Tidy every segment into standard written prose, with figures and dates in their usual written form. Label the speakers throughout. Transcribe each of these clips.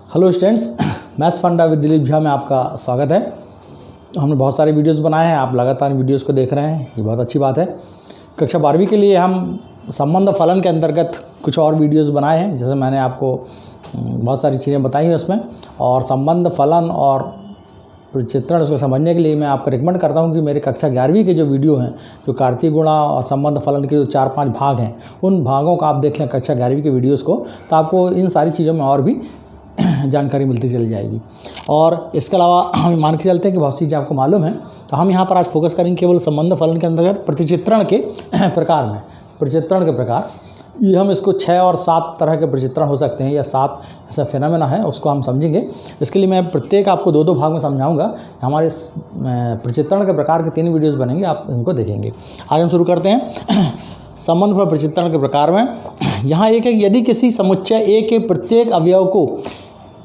Speaker 1: Hello students, maths फंडा with Dilip Jha में आपका स्वागत है। हमने बहुत सारे वीडियोस बनाए हैं, आप लगातार वीडियोस को देख रहे हैं, ये बहुत अच्छी बात है। कक्षा 12वीं के लिए हम संबंध फलन के अंतर्गत कुछ और वीडियोस बनाए हैं, जैसे मैंने आपको बहुत सारी चीज़ें बताई हैं उसमें। और संबंध फलन और चित्रण उसको समझने के लिए मैं आपको रिकमेंड करता हूं कि मेरे कक्षा 11वीं के जो वीडियो हैं, जो कार्तीय गुणा और संबंध फलन के जो 4-5 भाग हैं, उन भागों का आप देख लें कक्षा 11वीं के वीडियोस को, तो आपको इन सारी चीज़ों में और भी जानकारी मिलती चली जाएगी। और इसके अलावा हम मान के चलते हैं कि बहुत सी चीज़ें आपको मालूम है, तो हम यहाँ पर आज फोकस करेंगे केवल संबंध फलन के अंतर्गत प्रतिचित्रण के प्रकार में। प्रतिचित्रण के प्रकार, ये हम इसको 6 और 7 तरह के प्रतिचित्रण हो सकते हैं, या 7 ऐसा फिनोमेना है, उसको हम समझेंगे। इसके लिए मैं प्रत्येक आपको 2-2 भाग में समझाऊंगा। हमारे इस प्रतिचित्रण के प्रकार के 3 वीडियोस बनेंगे, आप इनको देखेंगे। आज हम शुरू करते हैं संबंध पर प्रतिचित्रण के प्रकार में। यहाँ एक है, यदि किसी समुच्चय ए के प्रत्येक अवयव को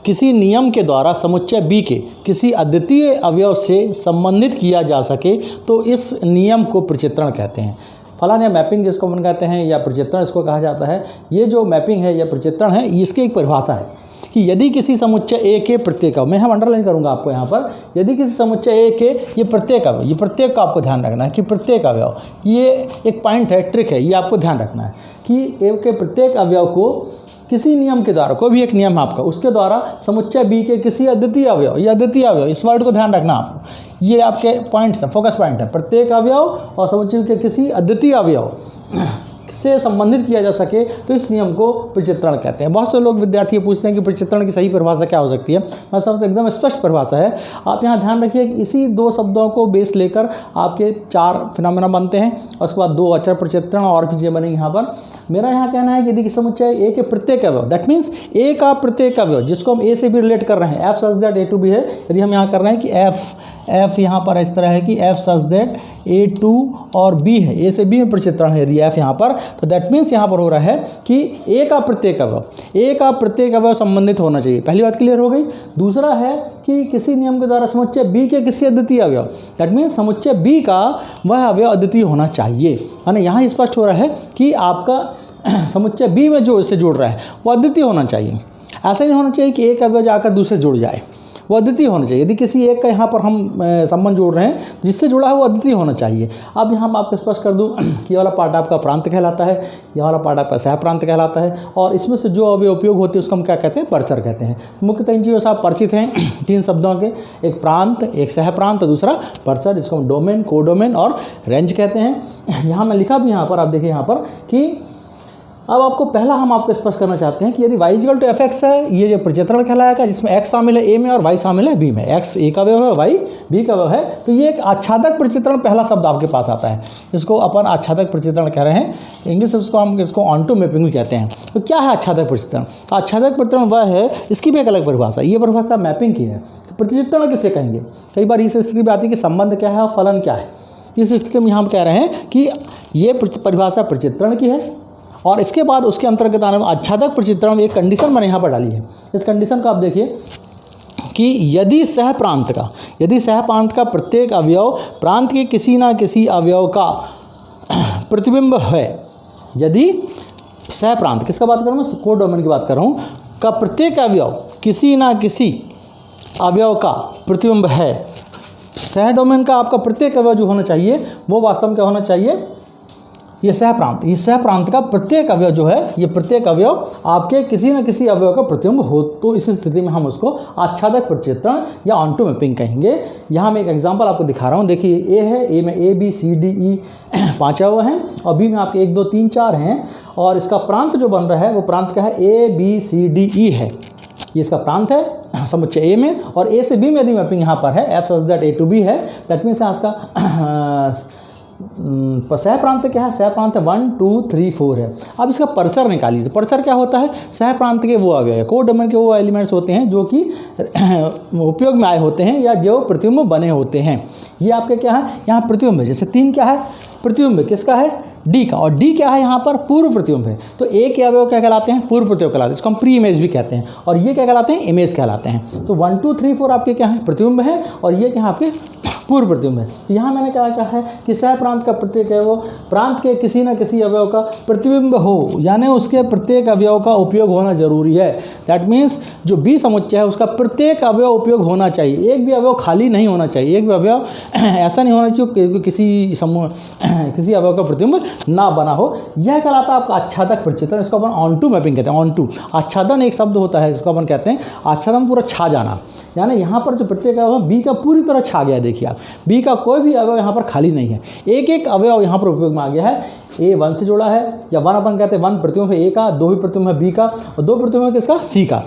Speaker 1: किसी नियम के द्वारा समुच्चय बी के किसी अद्वितीय अवयव से संबंधित किया जा सके तो इस नियम को प्रतिचित्रण कहते हैं। फलन या मैपिंग जिसको हम कहते हैं, या प्रतिचित्रण इसको कहा जाता है। ये जो मैपिंग है या प्रतिचित्रण है, इसकी एक परिभाषा है कि यदि किसी समुच्चय ए के प्रत्येक अवयव, मैं हम अंडरलाइन करूंगा आपको यहाँ पर, यदि किसी समुच्चय ए के ये प्रत्येक अवयव, ये प्रत्येक का आपको ध्यान रखना है कि प्रत्येक अवयव, ये एक पॉइंट है, ट्रिक है, ये आपको ध्यान रखना है कि ए के प्रत्येक अवयव को किसी नियम के द्वारा, कोई भी एक नियम है आपका, उसके द्वारा समुच्चय बी के किसी अद्वितीय अवयव, या अद्वितीय अवयव, इस वर्ड को ध्यान रखना आपको। ये आपके पॉइंट्स हैं, फोकस पॉइंट है। प्रत्येक अवयव और समुच्चय के किसी अद्वितीय अवयव से संबंधित किया जा सके तो इस नियम को प्रतिचित्रण कहते हैं। बहुत से लोग विद्यार्थी पूछते हैं कि प्रतिचित्रण की सही परिभाषा क्या हो सकती है। मैं सब तो एकदम स्पष्ट परिभाषा है। आप यहाँ ध्यान रखिए कि इसी 2 शब्दों को बेस लेकर आपके 4 फिनोमेना बनते हैं, और उसके बाद 2 अचर प्रतिचित्रण और भी चीज़ें बनेंगी। यहाँ पर मेरा यहाँ कहना है कि यदि समुच्चय ए के प्रत्येक अवयव, दैट मीन्स ए का प्रत्येक अवयव, जिसको हम ए से भी रिलेट कर रहे हैं, f such that A to B है। यदि हम यहाँ कर रहे हैं कि एफ यहाँ पर इस तरह है कि f such that A to और बी है, ए से बी में प्रतिचित्रण है यदि एफ यहाँ पर, तो दैट मीन्स यहाँ पर हो रहा है कि ए का प्रत्येक अवयव, ए का प्रत्येक अवयव संबंधित होना चाहिए। पहली बात क्लियर हो गई। दूसरा है कि किसी नियम के द्वारा समुच्चय बी के किसी अद्वितीय अवयव, दैट मीन्स समुच्चय बी का वह अवयव अद्वितीय होना चाहिए। है ना, यहाँ स्पष्ट हो रहा है कि आपका समुच्चय बी में जो इससे जुड़ रहा है वो अद्वितीय होना चाहिए। ऐसा नहीं होना चाहिए कि एक अवयव जाकर दूसरे जुड़ जाए, वो अद्वितीय होना चाहिए। यदि किसी एक का यहाँ पर हम संबंध जोड़ रहे हैं, जिससे जुड़ा है वो अद्वितीय होना चाहिए। अब यहाँ मैं आपको स्पष्ट कर दूँ, ये वाला पार्ट आपका प्रांत कहलाता है, ये वाला पार्ट आपका सह प्रांत कहलाता है, और इसमें से जो अवयव उपयोग होते हैं उसको हम क्या कहते हैं, परिसर कहते हैं। मुख्यतः इन चीज़ों से आप परिचित हैं, 3 शब्दों के, एक प्रांत, एक सह प्रांत और दूसरा परिसर, जिसको हम डोमेन, कोडोमेन और रेंज कहते हैं। यहाँ मैं लिखा भी यहाँ पर, आप देखिए यहाँ पर कि अब आपको पहला हम आपको स्पष्ट करना चाहते हैं कि यदि y इक्वल टू fx है, ये जो प्रतिचित्रण कहलाएगा, जिसमें x शामिल है a में और y शामिल है b में, x a का अवयव है, y b का अवयव है, तो ये एक आच्छादक प्रतिचित्रण पहला शब्द आपके पास आता है। इसको अपन आच्छादक प्रतिचित्रण कह रहे हैं, इंग्लिश उसको हम इसको ऑन्टो मैपिंग भी कहते हैं। तो क्या है आच्छादक प्रतिचित्रण? आच्छादक प्रतिचित्रण वह है, इसकी भी एक अलग परिभाषा, ये परिभाषा मैपिंग की है। प्रतिचित्रण किसे कहेंगे? कई बार इस स्थिति में आती है कि संबंध क्या है और फलन क्या है। इस स्थिति में हम कह रहे हैं कि ये परिभाषा प्रतिचित्रण की है, और इसके बाद उसके अंतर्गत आने में आच्छादक प्रतिचित्रण में एक कंडीशन मैंने यहाँ पर डाली है। इस कंडीशन को आप देखिए कि यदि सह प्रांत का प्रत्येक अवयव प्रांत के किसी ना किसी अवयव का प्रतिबिंब है, यदि सह प्रांत, किसका बात कर रहा हूँ, कोडोमेन की बात कर रहा हूँ, का प्रत्येक अवयव किसी ना किसी अवयव का प्रतिबिंब है, सह डोमेन का आपका प्रत्येक अवयव जो होना चाहिए वो वास्तव में क्या होना चाहिए, ये सह प्रांत का प्रत्येक अवयव जो है, ये प्रत्येक अवयव आपके किसी न किसी अवयव का प्रतिबिंब हो, तो इस स्थिति में हम उसको आच्छादक प्रतिचित्रण या ऑन्टो मैपिंग कहेंगे। यहाँ मैं एक एग्जांपल आपको दिखा रहा हूँ। देखिए ए है, ए में A B C D E 5 अवयव हैं, और बी में आपके 1 2 3 4 हैं, और इसका प्रांत जो बन रहा है वो प्रांत क्या है, A B C D E है। ये इसका प्रांत है समुच्चय ए में, और ए से बी में यदि मैपिंग यहाँ पर है, f such that A to B है, दैट मीन्स इसका सह प्रांत क्या है, सह प्रांत 1 2 3 4 है। अब इसका परिसर निकालिए। परिसर क्या होता है, सह प्रांत के वो अवयव है, कोडोमेन के वो एलिमेंट्स होते हैं जो कि उपयोग में आए होते हैं या जो प्रतिबिंब बने होते हैं। ये आपके क्या है, यहाँ प्रतिबिंब है। जैसे 3 क्या है, प्रतिबिंब किसका है, डी का, और डी क्या है, यहाँ पर पूर्व प्रतिबिंब है। तो ए के अवयव क्या कहलाते हैं, पूर्व प्रतिबिंब कहलाते हैं, इसको हम प्री इमेज भी कहते हैं, और ये क्या कहलाते हैं, इमेज कहलाते हैं। तो 1 2 3 4 आपके क्या है, प्रतिबिंब है, और ये क्या है आपके पूर्व प्रतिबिंब है। तो यहाँ मैंने क्या कहा है कि सह प्रांत का प्रत्येक है वो प्रांत के किसी न किसी अवयव का प्रतिबिंब हो, यानी उसके प्रत्येक अवयव का उपयोग होना जरूरी है। दैट मीन्स जो बी समुच्चय है उसका प्रत्येक अवयव उपयोग होना चाहिए, एक भी अवयव खाली नहीं होना चाहिए, एक भी अवयव ऐसा नहीं होना चाहिए कि किसी अवयव का प्रतिबिंब ना बना हो। यह कहलाता है आपका आच्छादक प्रचित्रण, इसको अपन ऑन टू मैपिंग कहते हैं। ऑन टू आच्छादन एक शब्द होता है, इसको अपन कहते हैं आच्छादन पूरा छा जाना, यानी यहाँ पर जो प्रत्येक अवयव बी का पूरी तरह छा गया। देखिए आप बी का कोई भी अवयव यहाँ पर खाली नहीं है, एक एक अवयव यहाँ पर उपयोग में आ गया है। ए 1 से जुड़ा है, या 1 अपन कहते हैं 1 प्रतिबिंब है ए का, 2 भी प्रतिबिंब है बी का, और 2 प्रतिबिंब है किसका सी का,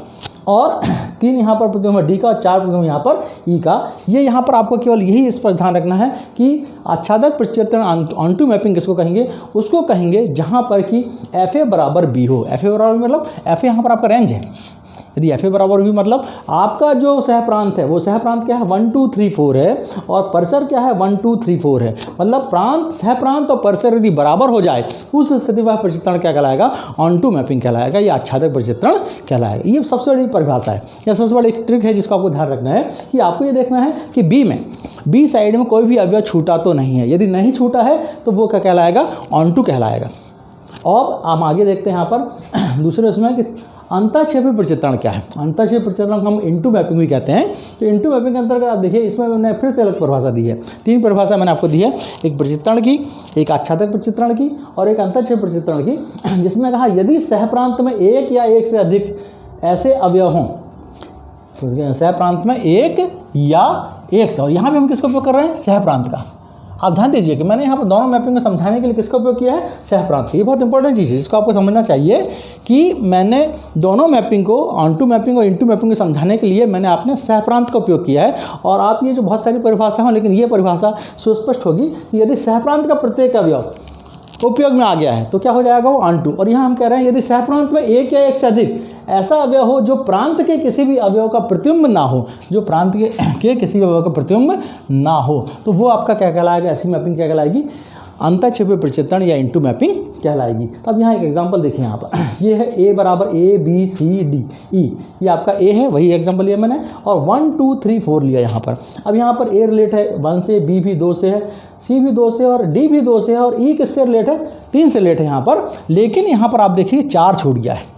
Speaker 1: और 3 यहाँ पर प्रतिबिंब है डी का, और 4 प्रतिबिंब यहाँ पर ई का। ये यहाँ पर आपको केवल यही इस पर ध्यान रखना है कि आच्छादक प्रचित्रण ऑन टू मैपिंग किसको कहेंगे, उसको कहेंगे जहाँ पर कि एफ ए बराबर बी हो। एफ ए बराबर मतलब एफ ए यहाँ पर आपका रेंज है। यदि एफ ए बराबर भी मतलब आपका जो सह प्रांत है वो सह प्रांत क्या है 1 2 3 4 है, और परिसर क्या है 1 2 3 4 है। मतलब प्रांत सह प्रांत और परिसर यदि बराबर हो जाए उस स्थिति में प्रचित्रण क्या कहलाएगा, ऑन टू मैपिंग कहलाएगा, या आच्छादक प्रचित्रण कहलाएगा। ये सबसे बड़ी परिभाषा है, यह सबसे बड़ी एक ट्रिक है जिसको आपको ध्यान रखना है कि आपको ये देखना है कि बी साइड में कोई भी अवयव छूटा तो नहीं है। यदि नहीं छूटा है तो वो क्या कहलाएगा, ऑन टू कहलाएगा। और हम आगे देखते हैं यहाँ पर दूसरे उसमें कि अंतःक्षेपी प्रचित्रण क्या है। अंतःक्षेपी प्रचित्रण को हम इनटू मैपिंग भी कहते हैं। तो इनटू मैपिंग के अंतर्गत आप देखिए इसमें मैंने फिर से अलग परिभाषा दी है। 3 परिभाषा मैंने आपको दी है, एक प्रचित्रण की, एक आच्छादक प्रचित्रण की और एक अंतःक्षेपी प्रचित्रण की, जिसमें कहा यदि सह प्रांत में एक या एक से अधिक ऐसे अवयव हों, तो सह प्रांत में एक या एक से, और यहाँ भी हम किसका उपयोग कर रहे हैं, सह प्रांत का। आप ध्यान दीजिए कि मैंने यहाँ पर दोनों मैपिंग को समझाने के लिए किसका उपयोग किया है, सह प्रांत। ये बहुत इंपॉर्टेंट चीज़ है जिसको आपको समझना चाहिए कि मैंने दोनों मैपिंग को ऑन टू मैपिंग और इनटू मैपिंग को समझाने के लिए मैंने आपने सह प्रांत का उपयोग किया है। और आप ये जो बहुत सारी परिभाषा हैं, लेकिन ये परिभाषा सुस्पष्ट होगी कि यदि सह प्रांत का प्रत्येक अवयव उपयोग में आ गया है तो क्या हो जाएगा, वो ऑन टू। और यहाँ हम कह रहे हैं यदि सह प्रांत में एक या एक से अधिक ऐसा अवयव हो जो प्रांत के किसी भी अवयव का प्रतिबिंब ना हो, जो प्रांत के किसी भी अवयव का प्रतिबिंब ना हो, तो वो आपका क्या कहलाएगा, ऐसी मैपिंग क्या कहलाएगी, अंतःक्षेपी प्रचित्रण या इनटू मैपिंग कहलाएगी। तो अब यहाँ एक एग्जांपल देखिए, यहाँ पर ये है ए बराबर A B C D E, ये आपका ए है, वही एग्जांपल लिया मैंने, और 1 2 3 4 लिया यहाँ पर। अब यहाँ पर ए रिलेट है 1 से, बी भी 2 से है, सी भी 2 से और डी भी 2 से है, और ई किससे रिलेट है, 3 से रिलेट है यहाँ पर। लेकिन यहाँ पर आप देखिए 4 छूट गया है।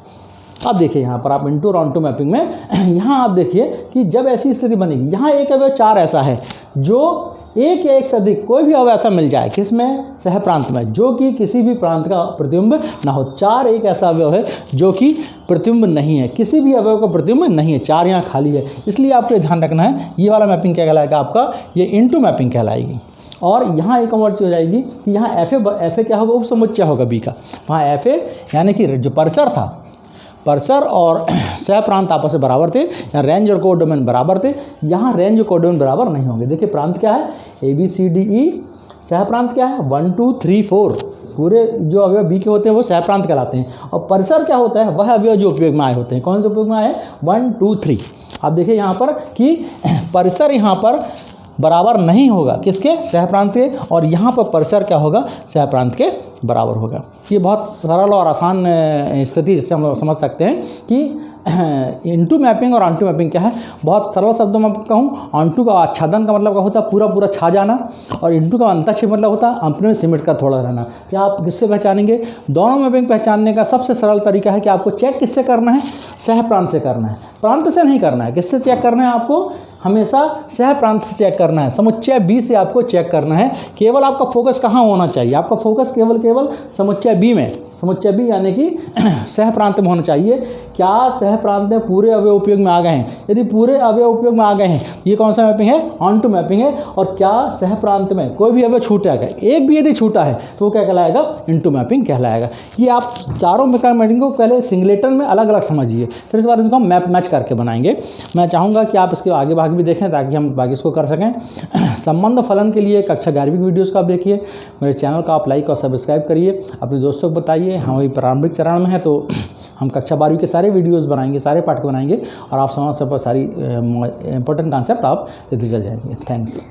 Speaker 1: अब देखिए यहाँ पर आप इनटू और ऑन टू मैपिंग में यहाँ आप देखिए कि जब ऐसी स्थिति बनेगी, यहाँ एक अवयव 4 ऐसा है जो एक या एक से अधिक कोई भी अवयव ऐसा मिल जाए किसमें, सह प्रांत में, जो कि किसी भी प्रांत का प्रतिबिंब ना हो। 4 एक ऐसा अवयव है जो कि प्रतिबिंब नहीं है, किसी भी अवयव का प्रतिबिंब नहीं है, 4 यहाँ खाली है। इसलिए आपको ध्यान रखना है, ये वाला मैपिंग क्या कहलाएगा आपका, ये इनटू मैपिंग कहलाएगी। और यहाँ एक और चीज़ हो जाएगी कि यहाँ एफ ए क्या होगा, उप समुच्चय होगा बी का। वहाँ एफ ए यानी कि जो परिसर था, परिसर और सह प्रांत आपस में बराबर थे, या रेंज और कोडोमेन बराबर थे। यहाँ रेंज और कोडोमेन बराबर नहीं होंगे। देखिए प्रांत क्या है, A B C D E, सह प्रांत क्या है 1 2 3 4, पूरे जो अवयव बी के होते हैं वो सह प्रांत कहलाते हैं। और परिसर क्या होता है, वह अवयव जो उपयोग में आए होते हैं। कौन से उपयोग में आए, 1 2 3। आप देखिए यहाँ पर कि परिसर यहाँ पर बराबर नहीं होगा किसके, सह प्रांत के, और यहाँ पर परिसर क्या होगा, सह प्रांत के बराबर होगा। ये बहुत सरल और आसान स्थिति जिससे हम लोग समझ सकते हैं कि इनटू मैपिंग और ऑनटू मैपिंग क्या है। बहुत सरल शब्दों में कहूँ, ऑनटू का आच्छादन का मतलब क्या होता है, पूरा पूरा छा जाना, और इनटू का अंतःक्षेप मतलब होता है अपने में सिमट का थोड़ा रहना। क्या आप किससे पहचानेंगे, दोनों मैपिंग पहचानने का सबसे सरल तरीका है कि आपको चेक किससे करना है, सह प्रांत से करना है, प्रांत से नहीं करना है। किससे चेक करना है, आपको हमेशा सह प्रांत से चेक करना है, समुच्चय बी से आपको चेक करना है। केवल आपका फोकस कहाँ होना चाहिए, आपका फोकस केवल समुच्चय बी में, समुच्चय बी यानी कि सह प्रांत में होना चाहिए। क्या सह प्रांत में पूरे अवयव उपयोग में आ गए हैं, यदि पूरे अवयव उपयोग में आ गए हैं, ये कौन सा मैपिंग है, ऑन टू मैपिंग है। और क्या सह प्रांत में कोई भी अवयव छूटा है, एक भी यदि छूटा है तो वो क्या कहलाएगा, इनटू मैपिंग कहलाएगा। ये आप चारों मैपिंग को पहले सिंगलेटन में अलग अलग समझिए, फिर इस बार इनको हम मैप मैच करके बनाएंगे। मैं चाहूँगा कि आप इसके आगे भाग भी देखें ताकि हम बाकी इसको कर सकें। संबंध फलन के लिए कक्षा 11वीं वीडियोज़ को आप देखिए, मेरे चैनल को आप लाइक और सब्सक्राइब करिए, अपने दोस्तों को बताइए। हम अभी प्रारंभिक चरण में हैं तो हम कक्षा 12वीं के सारे वीडियोस बनाएंगे, सारे पाठ को बनाएंगे, और आप समझ सब सारी इंपॉर्टेंट कॉन्सेप्ट आप लेते चल जाएंगे। थैंक्स।